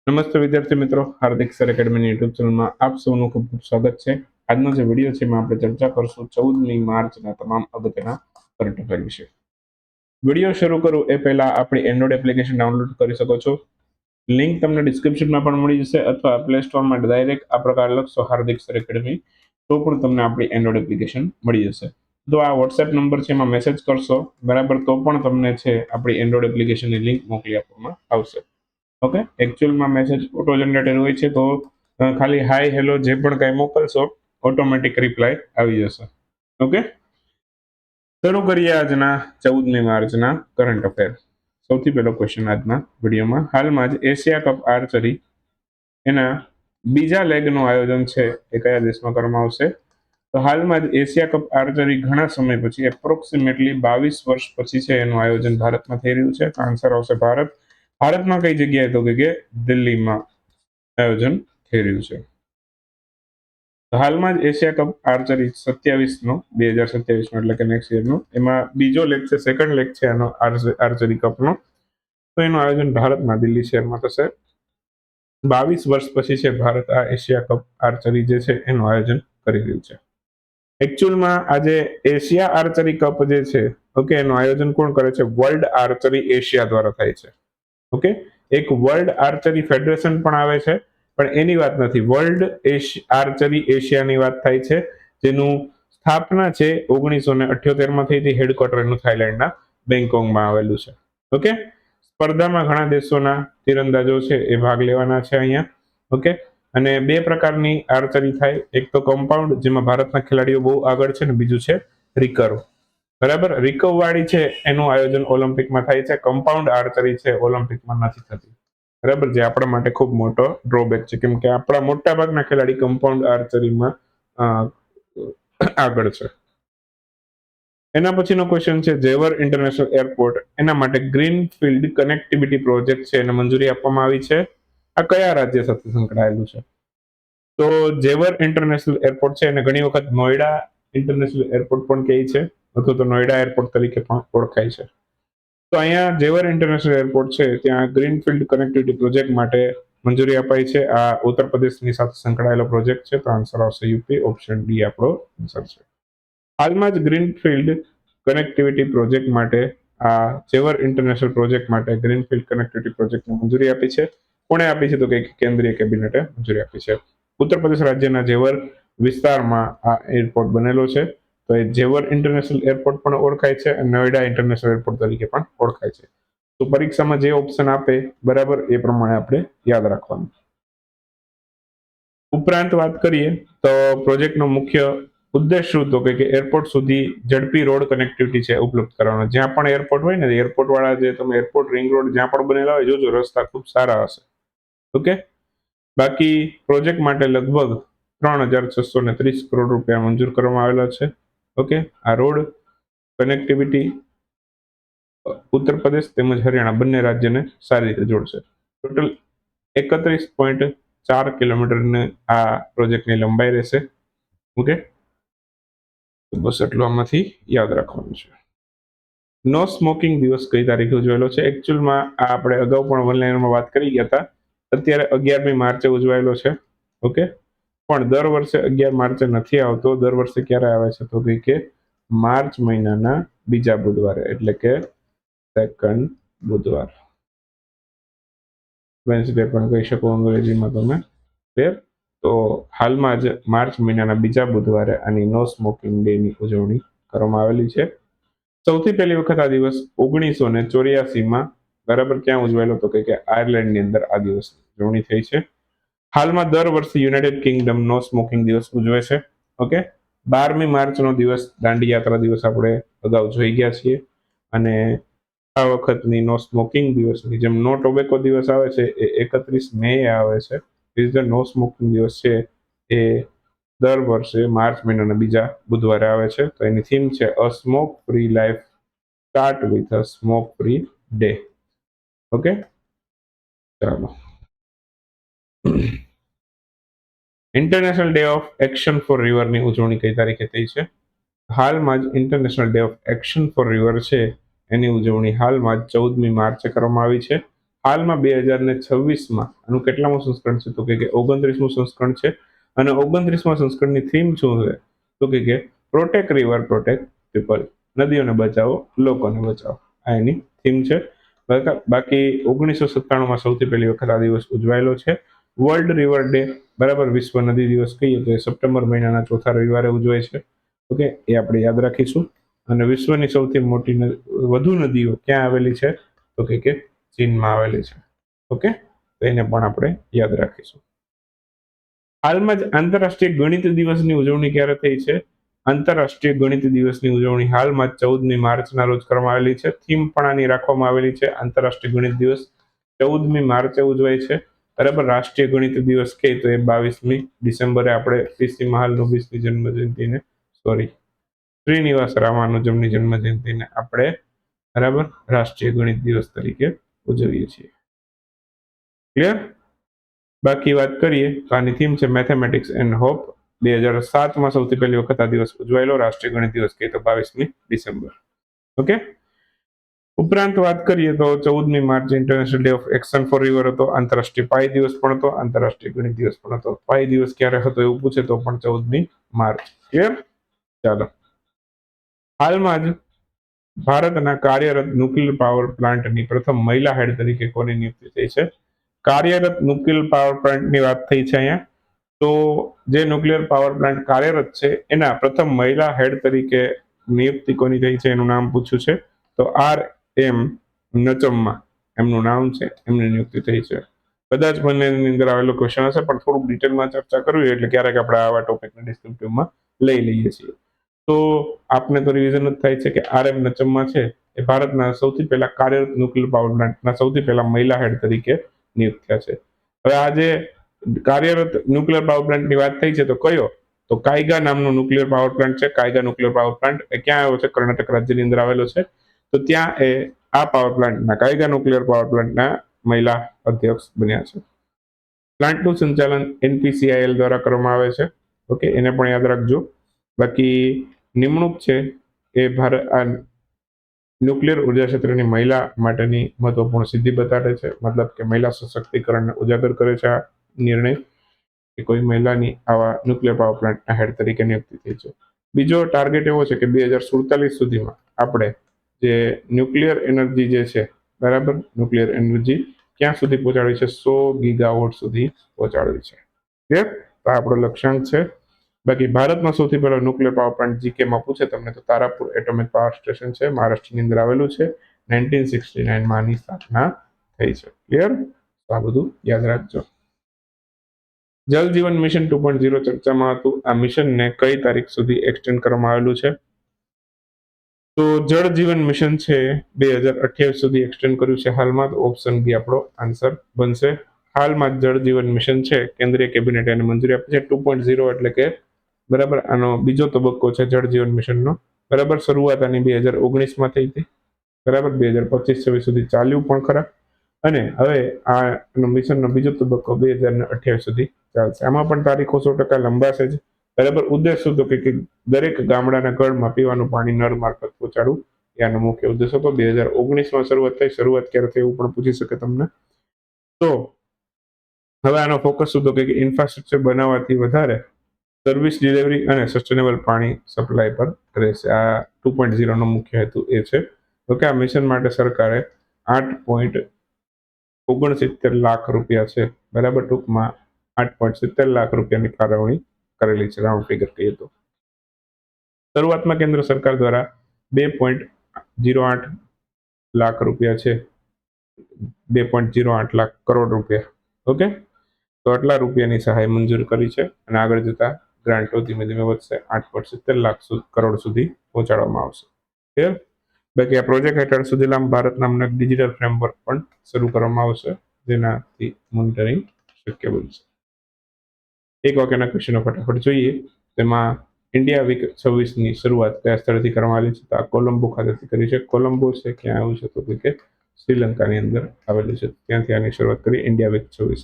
નમસ્તે વિદ્યાર્થી મિત્રો, હાર્દિક સર એકેડમીની યુટ્યુબ ચેનલમાં આપ સૌનું ખૂબ ખૂબ સ્વાગત છે. આજનો જે વિડીયો છે એમાં આપણે ચર્ચા કરશું 14મી માર્ચના તમામ અગત્યના કરંટ અફેર વિશે. વિડીયો શરૂ કરું એ પહેલા આપણી એન્ડ્રોઇડ એપ્લિકેશન ડાઉનલોડ કરી શકો છો. લિંક તમને ડિસ્ક્રિપ્શનમાં પણ મળી જશે અથવા પ્લે સ્ટોરમાં ડાયરેક્ટ આ પ્રકાર લખશો હાર્દિક સર એકેડમી તો પણ તમને આપણી એન્ડ્રોઇડ એપ્લિકેશન મળી જશે. તો આ વોટ્સએપ નંબર છે એમાં મેસેજ કરશો બરાબર, તો પણ તમને છે આપણી એન્ડ્રોઇડ એપ્લિકેશનની લિંક મોકલી આપવામાં આવશે. ઓકે, એકચ્યુઅલમાં મેસેજ ઓટો જનરેટેડ હોય છે, તો ખાલી હાય હેલો જે પણ કંઈ મોકલશો ઓટોમેટિક રિપ્લાય આવી જશે. ઓકે, શરૂ કરીએ આજના 14મી માર્ચના કરંટ અફેર. સૌથી પહેલો ક્વેશ્ચન આજના વિડીયોમાં, હાલમાં જ એશિયા કપ આર્ચરી એના બીજા લેગનું આયોજન છે એ કયા દેશમાં કરવામાં આવશે? તો હાલમાં જ એશિયા કપ આર્ચરી ઘણા સમય પછી એપ્રોક્સિમેટલી 22 વર્ષ પછી છે એનું આયોજન ભારતમાં થઈ રહ્યું છે. આન્સર આવશે ભારત. ભારતમાં કઈ જગ્યાએ? તો કે દિલ્હીમાં આયોજન થઈ રહ્યું છે. હાલમાં જ એશિયા કપ આર્ચરી 2027 એટલે કે નેક્સ્ટ યરનો એમાં બીજો લેગ છે, સેકન્ડ લેગ છે આનો આર્ચરી કપનો. તો એનું આયોજન ભારતમાં દિલ્હી શહેરમાં થશે. 22 વર્ષ પછી છે ભારત આ એશિયા કપ આર્ચરી જે છે એનું આયોજન કરી રહ્યું છે. એકચ્યુઅલમાં આજે એશિયા આર્ચરી કપ જે છે, ઓકે, એનું આયોજન કોણ કરે છે? વર્લ્ડ આર્ચરી એશિયા દ્વારા થાય છે. ઓકે, એક વર્લ્ડ આર્ચરી ફેડરેશન પણ આવે છે, પણ એની વાત નથી. વર્લ્ડ આર્ચરી એશિયાની વાત થાય છે, જેનું સ્થાપના છે 1978માં થઈ હતી. હેડક્વાર્ટર એનું થાઈલેન્ડના બેંગકોકમાં આવેલું છે. ઓકે, સ્પર્ધામાં ઘણા દેશોના તીરંદાજો છે એ ભાગ લેવાના છે અહીંયા. ઓકે, અને બે પ્રકારની આર્ચરી થાય, એક તો કમ્પાઉન્ડ જેમાં ભારતના ખેલાડીઓ બહુ આગળ છે, ને બીજું છે રિકર્વ. બરાબર, રિકર્વ વાળી છે એનું આયોજન ઓલિમ્પિકમાં થાય છે. કમ્પાઉન્ડ આર્ચરી છે ઓલિમ્પિકમાં નથી થતી. બરાબર, જે આપણા માટે ખૂબ મોટો ડ્રોબેક છે, કેમ કે આપણા મોટા ભાગના ખેલાડી કમ્પાઉન્ડ આર્ચરીમાં આગળ છે. એના પછીનો ક્વેશ્ચન છે, ઝેવર ઇન્ટરનેશનલ એરપોર્ટ એના માટે ગ્રીન ફિલ્ડ કનેક્ટિવિટી પ્રોજેક્ટ છે એને મંજૂરી આપવામાં આવી છે. આ કયા રાજ્ય સાથે સંકળાયેલું છે? તો ઝેવર ઇન્ટરનેશનલ એરપોર્ટ છે એને ઘણી વખત નોઈડા ઇન્ટરનેશનલ એરપોર્ટ પણ કહે છે, અથવા તો નોઈડા એરપોર્ટ તરીકે પણ ઓળખાય છે. તો અહીંયા ઝેવર ઇન્ટરનેશનલ એરપોર્ટ છે ત્યાં ગ્રીનફિલ્ડ કનેક્ટિવિટી પ્રોજેક્ટ માટે મંજૂરી અપાઈ છે. આ ઉત્તર પ્રદેશની સાથે સંકળાયેલો પ્રોજેક્ટ છે, તો આન્સર આવશે યુપી. ઓપ્શન ડી આપણો આન્સર છે. હાલમાં જ ગ્રીનફિલ્ડ કનેક્ટિવિટી પ્રોજેક્ટ માટે આ ઝેવર ઇન્ટરનેશનલ પ્રોજેક્ટ માટે ગ્રીનફિલ્ડ કનેક્ટિવિટી પ્રોજેક્ટને મંજૂરી આપી છે. કોણે આપી છે? તો કે કેન્દ્રીય કેબિનેટે મંજૂરી આપી છે. ઉત્તર પ્રદેશ રાજ્યના ઝેવર વિસ્તારમાં આ એરપોર્ટ બનેલો છે, તો એ ઝેવર ઇન્ટરનેશનલ એરપોર્ટ પણ ઓળખાય છે અને નોઈડા ઇન્ટરનેશનલ એરપોર્ટ તરીકે પણ ઓળખાય છે. તો પરીક્ષામાં જે ઓપ્શન આપે બરાબર એ પ્રમાણે આપણે યાદ રાખવાનું. ઉપરાંત વાત કરીએ તો પ્રોજેક્ટનો મુખ્ય ઉદ્દેશ શું? તો કે એરપોર્ટ સુધી ઝડપી રોડ કનેક્ટિવિટી છે ઉપલબ્ધ કરવાનો. જ્યાં પણ એરપોર્ટ હોય ને, એરપોર્ટ વાળા જે તમે એરપોર્ટ રિંગ રોડ જ્યાં પણ બનેલા હોય, જોજો રસ્તા ખૂબ સારા હશે. ઓકે, બાકી પ્રોજેક્ટ માટે લગભગ 3,630 કરોડ રૂપિયા મંજૂર કરવામાં આવેલા છે. ઓકે, આ રોડ કનેક્ટિવિટી ઉત્તર પ્રદેશ તેમજ હરિયાણા બંને રાજ્યને સારી રીતે જોડશે. ટોટલ 31.4 કિલોમીટરની આ પ્રોજેક્ટની લંબાઈ રહેશે. ઓકે, બસ એટલું આમાંથી યાદ રાખવાનું છે. નો સ્મોકિંગ દિવસ કઈ તારીખે ઉજવાયેલો છે? એકચ્યુઅલમાં આ આપણે અગાઉ પણ ઓનલાઈનમાં વાત કરી ગયા હતા. અત્યારે 11મી માર્ચે ઉજવાયેલો છે. ઓકે, પણ દર વર્ષે 11 માર્ચે નથી આવતો. દર વર્ષે ક્યારે આવે છે? તો કે માર્ચ મહિનાના બીજા બુધવારે, એટલે કે સેકન્ડ બુધવાર, વેન્સડે પણ કહી શકો અંગ્રેજીમાં તમે. તો હાલમાં જ માર્ચ મહિનાના બીજા બુધવારે આની નો સ્મોકિંગ ડે ની ઉજવણી કરવામાં આવેલી છે. સૌથી પહેલી વખત આ દિવસ 1984માં બરાબર ક્યાં ઉજવાયેલો? તો કે આયર્લેન્ડની અંદર આ દિવસની ઉજવણી થઈ છે. હાલમાં દર વર્ષે યુનાઇટેડ કિંગડમ નો સ્મોકિંગ દિવસ ઉજવે છે. ઓકે, 12મી માર્ચનો દિવસ દાંડી યાત્રા દિવસ આપણે અગાઉ જોઈ ગયા છીએ, અને આ વખતની નો સ્મોકિંગ દિવસની જેમ નો ટોબેકો દિવસ આવે છે એ 31 મે આવે છે. નો સ્મોકિંગ દિવસ છે એ દર વર્ષે માર્ચ મહિનાના બીજા બુધવારે આવે છે. તો એની થીમ છે a smoke free life start with a smoke free day. Okay, ચાલો. International day of action for રિવરની ઉજવણી કઈ તારીખે થઈ છે? હાલમાં જ international day of action for river છે એની ઉજવણી હાલમાં જ 14મી માર્ચે કરવામાં આવી છે. હાલમાં 2026માં આનું કેટલામું સંસ્કરણ છે? તો કે 29મું સંસ્કરણ છે. અને 29મા સંસ્કરણની થીમ શું છે? તો કે પ્રોટેક્ટ રિવર પ્રોટેક્ટ પીપલ, નદીઓને બચાવો લોકોને બચાવો, આ એની થીમ છે. બાકી 1997માં સૌથી પહેલી વખત આ દિવસ ઉજવાયેલો છે. વર્લ્ડ રિવર ડે, બરાબર, વિશ્વ નદી દિવસ કહીએ તો એ સપ્ટેમ્બર મહિનાના ચોથા રવિવારે ઉજવાય છે. ઓકે, એ આપણે યાદ રાખીશું. અને વિશ્વની સૌથી મોટી વધુ નદીઓ ક્યાં આવેલી છે? તો કે ચીનમાં આવેલી છે. ઓકે, તો એને પણ આપણે યાદ રાખીશું. હાલમાં જ આંતરરાષ્ટ્રીય ગણિત દિવસની ઉજવણી ક્યારે થઈ છે? આંતરરાષ્ટ્રીય ગણિત દિવસની ઉજવણી હાલમાં 14મી માર્ચના રોજ કરવામાં આવેલી છે. થીમ પણ આની રાખવામાં આવેલી છે. આંતરરાષ્ટ્રીય ગણિત દિવસ 14મી માર્ચે ઉજવાય છે. બરાબર. રાષ્ટ્રીય ગણિત દિવસ કે તો એ 22મી ડિસેમ્બરે આપણે પીસી મહાલનોબિસની જન્મજયંતિને શ્રીનિવાસ રામાનુજમની જન્મજયંતિને આપણે બરાબર રાષ્ટ્રીય ગણિત દિવસ તરીકે ઉજવીએ છીએ. ક્લિયર? બાકી વાત કરીએ તો આની થીમ છે મેથેમેટિક્સ એન્ડ હોપ. 2007માં સૌથી પહેલી વખત આ દિવસ ઉજવાયેલો રાષ્ટ્રીય ગણિત દિવસ કે તો 22મી ડિસેમ્બર. ઓકે, ઉપરાંત વાત કરીએ તો 14મી March international day of action for river હતો. આંતરરાષ્ટ્રીય પાઈ દિવસ પણ હતો. આંતરરાષ્ટ્રીય ગણિત દિવસ પણ હતો. પાઈ દિવસ ક્યારે હતો એવું પૂછે તો પણ 14મી માર્ચ. ક્લિયર? ચાલો, હાલમાં જ ભારતના કાર્યરત ન્યુક્લિયર પાવર પ્લાન્ટની પ્રથમ મહિલા હેડ તરીકે કોની નિયુક્તિ થઈ છે? કાર્યરત ન્યુક્લિયર પાવર પ્લાન્ટની વાત થઈ છે અહીંયા. તો જે ન્યુક્લિયર પાવર પ્લાન્ટ કાર્યરત છે એના પ્રથમ મહિલા હેડ તરીકે નિયુક્તિ કોની થઈ છે એનું નામ પૂછ્યું છે. તો RM નચમ્મા એમનું નામ છે, એમની નિયુક્તિ થઈ છે. કદાચ બંનેની અંદર આવેલો ક્વેશ્ચન હશે, પણ થોડુંક ડિટેલમાં ચર્ચા કરવી એટલે ક્યારેક આપણે આવા ટોપિકને ડિસ્ક્રિપ્ટિવમાં લઈ લઈએ છીએ. તો આપને તો રિવિઝન જ થાય છે કે RM નચમ્મા છે એ ભારતના સૌથી પહેલા કાર્યરત ન્યુક્લિયર પાવર પ્લાન્ટના સૌથી પહેલા મહિલા હેડ તરીકે નિયુક્ત થયા છે. હવે આ જે કાર્યરત ન્યુક્લિયર પાવર પ્લાન્ટની વાત થઈ છે તો કયો? તો કાયગા નામનો ન્યુક્લિયર પાવર પ્લાન્ટ છે. કાયગા ન્યુક્લિયર પાવર પ્લાન્ટ એ ક્યાં આવ્યો છે? કર્ણાટક રાજ્યની અંદર આવેલો છે. તો ત્યાં એ આ પાવર પ્લાન્ટના કાયગા ન્યુક્લિયર પાવર પ્લાન્ટના મહિલા અધ્યક્ષ બન્યા છે. પ્લાન્ટનું સંચાલન NPCIL દ્વારા કરવામાં આવે છે. ઓકે, એને પણ યાદ રાખજો. બાકી નિમણૂક છે એ ન્યુક્લિયર ઉર્જા ક્ષેત્રની મહિલા માટેની મહત્વપૂર્ણ સિદ્ધિ બતાડે છે. મતલબ કે મહિલા સશક્તિકરણને ઉજાગર કરે છે આ નિર્ણય, કે કોઈ મહિલાની આવા ન્યુક્લિયર પાવર પ્લાન્ટના હેડ તરીકે નિયુક્તિ થઈ છે. બીજો ટાર્ગેટ એવો છે કે 2047 સુધીમાં આપણે જે ન્યુક્લિયર એનર્જી જે છે, બરાબર, ન્યુક્લિયર એનર્જી ક્યાં સુધી પહોંચાડવી છે? 100 ગીગાવોટ સુધી પહોંચાડવી છે. ક્લિયર? તો આપણો લક્ષ્યાંક છે. બાકી ભારતમાં સૌથી પહેલો ન્યુક્લિયર પાવર પ્લાન્ટ જીકેમાં પૂછે તમને તો તારાપુર એટોમિક પાવર સ્ટેશન છે, મહારાષ્ટ્રની અંદર આવેલું છે. 1969માં આની સ્થાપના થઈ છે. ક્લિયર? તો આ બધું યાદ રાખજો. જલ જીવન મિશન 2.0 ચર્ચામાં હતું. આ મિશનને કઈ તારીખ સુધી એક્સટેન્ડ કરવામાં આવેલું છે? તો જળ જીવન મિશન છે 2028 સુધી એક્સટેન્ડ કર્યું છે હાલમાં. તો ઓપ્શન બી આપણો આન્સર બનશે. હાલમાં જળ જીવન મિશન છે કેન્દ્રીય કેબિનેટ એને મંજૂરી આપી છે. 2.0 એટલે કે બરાબર આનો બીજો તબક્કો છે જળ જીવન મિશનનો. બરાબર, શરૂઆત આની 2019માં થઈ હતી. બરાબર, 2025-26 સુધી ચાલ્યું પણ ખરા. અને હવે આ મિશનનો બીજો તબક્કો 2028 સુધી ચાલશે. આમાં પણ તારીખો 100% લંબાશે જ. બરાબર, ઉદ્દેશ શું તો કે દરેક ગામડાના ઘરમાં પીવાનું પાણી નળ મારફત પહોંચાડવું એ આનો મુખ્ય ઉદ્દેશ હતો. 2019માં શરૂઆત થઈ. શરૂઆત ક્યારે થઈ એવું પણ પૂછી શકે તમને. તો હવે આનો ફોકસ શું તો કે ઇન્ફ્રાસ્ટ્રક્ચર બનાવવાથી વધારે સર્વિસ ડિલિવરી અને સસ્ટેનેબલ પાણી સપ્લાય પર રહેશે. આ 2.0 નો મુખ્ય હેતુ એ છે. ઓકે, આ મિશન માટે સરકારે 8.69 લાખ રૂપિયા છે, બરાબર, ટૂંકમાં 8.70 લાખ રૂપિયાની ફાળવણી કરેલી છે, રાઉન્ડ ફિગર કહીએ તો. શરૂઆતમાં કેન્દ્ર સરકાર દ્વારા 2.08 લાખ રૂપિયા છે, 2.08 લાખ કરોડ રૂપિયા. ઓકે, તો આટલા રૂપિયાની સહાય મંજૂર કરી છે અને આગળ જતા ગ્રાન્ટો ધીમે ધીમે વધશે. 8.70 લાખ કરોડ સુધી પહોંચાડવામાં આવશે. ક્લિયર? બાકી આ પ્રોજેક્ટ હેઠળ સુધીલામ ભારત નામનું ડિજિટલ ફ્રેમવર્ક પણ શરૂ કરવામાં આવશે, જેનાથી મોનિટરિંગ શક્ય બનશે. એક વાક્યના ક્વેશ્ચનો ફટાફટ જોઈએ. તેમાં ઇન્ડિયા વીક 26ની શરૂઆત કયા સ્થળથી કરવામાં આવી છે? તો આ કોલંબો ખાતેથી કરી છે. કોલંબો છે ક્યાં આવ્યું છે? તો કે શ્રીલંકાની અંદર આવેલું છે. ત્યાંથી આની શરૂઆત કરી ઇન્ડિયા વીક 26.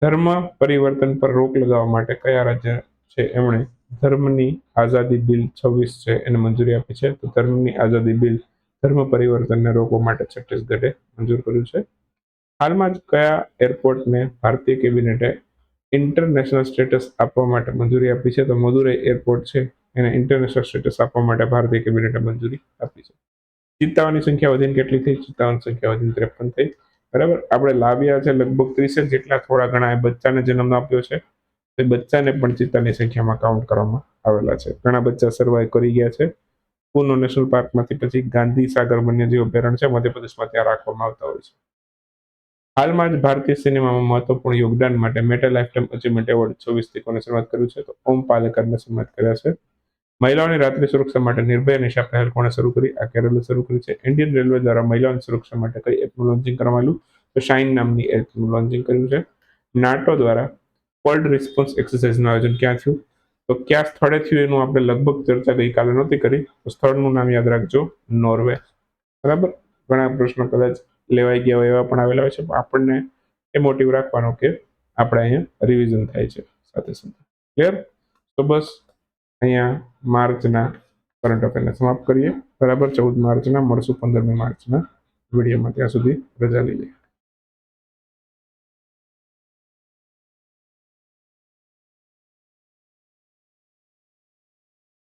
ધર્મ પરિવર્તન પર રોક લગાવવા માટે કયા રાજ્ય છે એમણે ધર્મની આઝાદી બિલ 26 છે એને મંજૂરી આપી છે? તો ધર્મની આઝાદી બિલ ધર્મ પરિવર્તનને રોકવા માટે છત્તીસગઢે મંજૂર કર્યું છે. હાલમાં જ કયા એરપોર્ટને ભારતીય કેબિનેટે ઇન્ટરનેશનલ સ્ટેટસ આપવા માટે મંજૂરી આપી છે? તો મદુરાઈ એરપોર્ટ છે એને ઇન્ટરનેશનલ સ્ટેટસ આપવા માટે ભારતીય કેબિનેટે મંજૂરી આપી છે. ચિત્તાઓની સંખ્યા વધીને કેટલી થઈ? ચિત્તાઓની સંખ્યા વધીને 53 થઈ. બરાબર. આપણે લાવ્યા છે લગભગ 30 જેટલા, થોડા ઘણા બચ્ચાને જન્મ આપ્યો છે. એ બચ્ચાને પણ ચિત્તાની સંખ્યામાં કાઉન્ટ કરવામાં આવેલા છે. ઘણા બચ્ચા સર્વાઈવ કરી ગયા છે. પૂનો નેશનલ પાર્કમાંથી પછી ગાંધી સાગર વન્યજીવ અભયારણ્ય છે મધ્યપ્રદેશમાં, ત્યાં રાખવામાં આવતા હોય છે. હાલમાં જ ભારતીય સિનેમામાં મહત્વપૂર્ણ યોગદાન માટે મેટા લાઇફટાઇમ અચીવમેન્ટ એવોર્ડ 24 કોને સન્માનિત કર્યું છે? તો ઓમ પાલેકરને સન્માનિત કર્યા છે. મહિલાઓની રાત્રિ સુરક્ષા માટે નિર્ભયા નિશા પહેલ કોણે શરૂ કરી? આ કેરલે શરૂ કરી છે. ઇન્ડિયન રેલવે દ્વારા મહિલાઓની સુરક્ષા માટે કઈ એપનું લોન્ચિંગ કરવામાં આવ્યું? તો શાઇન નામની એપનું લોન્ચિંગ કર્યું છે. નાટો દ્વારા કોલ્ડ રિસ્પોન્સ એક્સરસાઇઝનું આયોજન ક્યાં થયું? તો કયા સ્થળે થયું એનું આપણે લગભગ ચર્ચા ગઈકાલે નહોતી કરી. તો સ્થળનું નામ યાદ રાખજો, નોર્વે. બરાબર. ઘણા પ્રશ્નો કદાચ લેવાઈ ગયા હોય એવા પણ આવેલા હોય છે, પણ આપણને એ મોટિવ રાખવાનો કે આપણે અહીંયા રિવિઝન થાય છે સાથે સાથે. ક્લિયર? તો બસ અહીંયા માર્ચના કરંટ અફેરને સમાપ્ત કરીએ. બરાબર. 14 માર્ચના મળશું 15મી માર્ચના વિડીયોમાં. ત્યાં સુધી રજા લઈએ.